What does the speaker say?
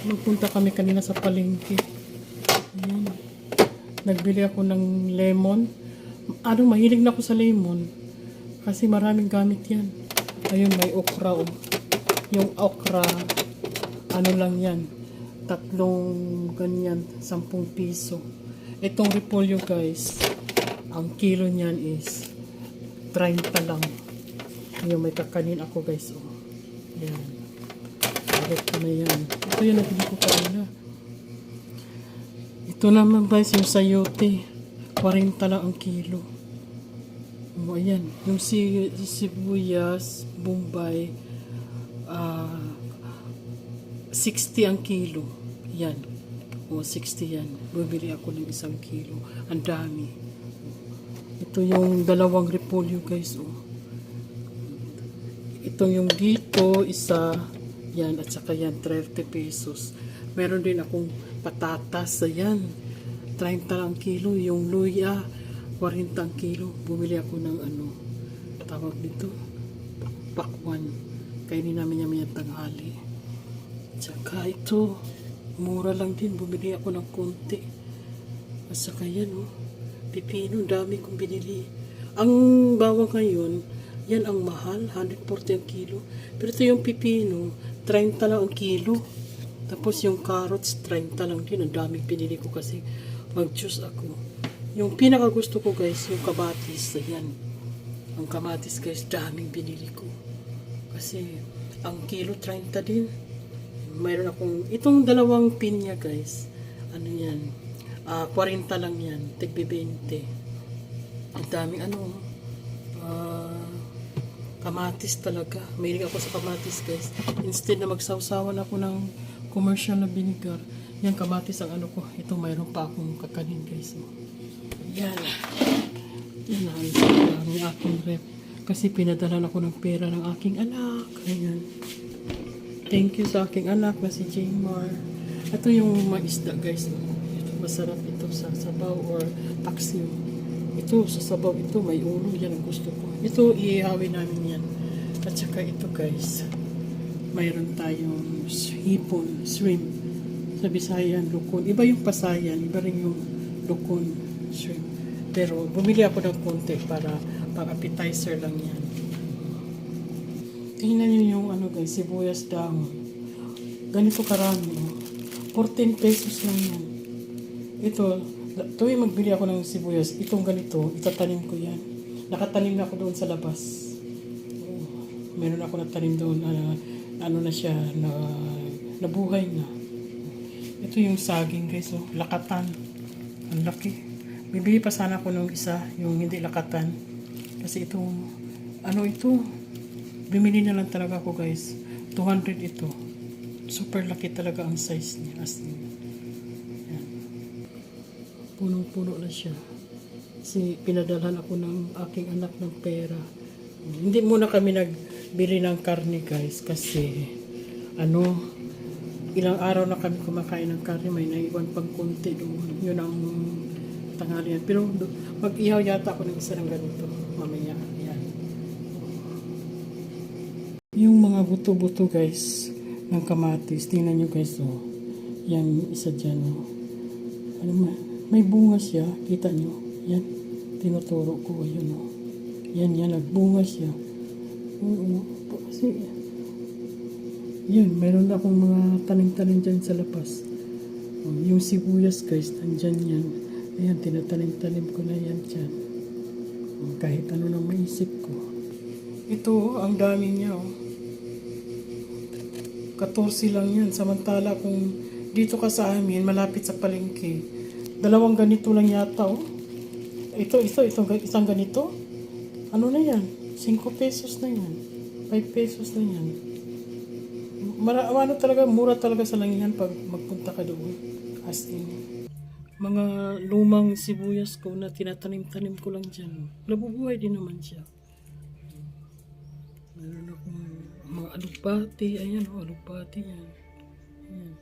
Magpunta kami kanina sa palengke. Ayan. Nagbili ako ng lemon. Mahilig na ako sa lemon. Kasi maraming gamit yan. Ayun, may okra. Oh. Yung okra, ano lang yan. 3 ganyan, 10 piso. Itong repolyo guys, ang kilo niyan is 30 lang. Yung may kakanin ako guys. Oh. Yan. Bakit ko na yan. Ito yung nabili ko kanina. Ito naman guys, yung sayote. 40 lang ang kilo. O, ayan. Yung sibuyas, Bombay, 60 ang kilo. Yan. O, 60 yan. Bumili ako ng 1 kilo. Ang dami. Ito yung 2 repolyo guys. O. Ito yung dito, isa. Yan. At saka yan, 30 pesos. Meron din akong patatas. Ayan. 30 ang kilo. Yung luya, 40 ang kilo. Bumili ako ng tawag dito, pakwan. Kainin namin yung may tanghali. Tsaka ito, mura lang din. Bumili ako ng konti. At saka yan, pipino. Dami kong binili. Ang bawang ngayon, yan ang mahal. 140 ang kilo. Pero ito yung pipino, 30 lang ang kilo. Tapos yung carrots, 30 lang din. Ang daming pinili ko kasi mag-juice ako. Yung pinaka gusto ko guys, yung kamatis. Ayan. Ang kamatis guys, daming binili ko. Kasi ang kilo 30 din. Mayroon akong, itong 2 pinya guys. Ano yan? 40 lang yan. Tigbi 20. Ang daming kamatis talaga. Mahilig ako sa kamatis guys. Instead na magsawsawan ako ng commercial na vinegar. Yan kamatis ang ko. Ito mayroon pa akong kakanin guys. Yan. Yan ang aking rep. Kasi pinadala ako ng pera ng aking anak. Ayan. Thank you sa aking anak na si Jaymar. Ito yung mga isda guys. Ito, masarap ito sa sabaw or paksiw. Ito sa sabaw ito may ulo. Yan ang gusto ko. Ito iihawin namin yan. At saka ito guys. Mayroon tayong hipon, shrimp. Sa Bisayan, lukon. Iba yung pasayan. Iba rin yung lukon, shrimp. Pero bumili ako ng konti para pang appetizer lang yan. Tingnan nyo yung guys, sibuyas dahon. Ganito karami. 14 pesos lang yan. Ito yung magbili ako ng sibuyas. Itong ganito, itatanim ko yan. Nakatanim na ako doon sa labas. Meron ako natanim doon. Na siya, nabuhay na. Ito yung saging guys. Lakatan. Ang laki. Bibili pa sana ako nung isa, yung hindi lakatan. Kasi itong, ito, bumili na lang talaga ako guys. 200 ito. Super laki talaga ang size niya. As in. Yan. Punong-puno na siya. Kasi pinadalhan ako ng aking anak ng pera. Hindi muna kami nagbili ng karne guys. Kasi, ilang araw na kami kumakain ng karne. May naiwan pang konti doon. Yun ang tanghalian. Pero mag-ihaw yata ako ng isa ng ganito mamaya. Yan. Yung mga buto-buto guys ng kamatis. Tingnan nyo guys. Yan isa dyan. May bunga siya. Kita nyo. Yan. Tinuturo ko. Ayun. Yan. Nagbunga siya. Kasi yun. Meron akong mga tanim-tanim dyan sa labas. Yung sibuyas guys. Nandyan yan. Ayan, tinatanim-tanim ko na yan dyan. Kahit ano nang maisip ko. Ito, ang dami niya. 14 lang yan. Samantala kung dito ka sa amin, malapit sa palengke, 2 ganito lang yata. Ito, isang ganito. Ano na yan? 5 pesos na yan. 5 pesos na yan. Talaga, mura talaga sa lang yan pag magpunta ka doon. As in. Mga lumang sibuyas ko na tinatanim-tanim ko lang dyan. Nabubuhay din naman siya. Meron akong mga alupati. Ayan, alupati yan. Ayan.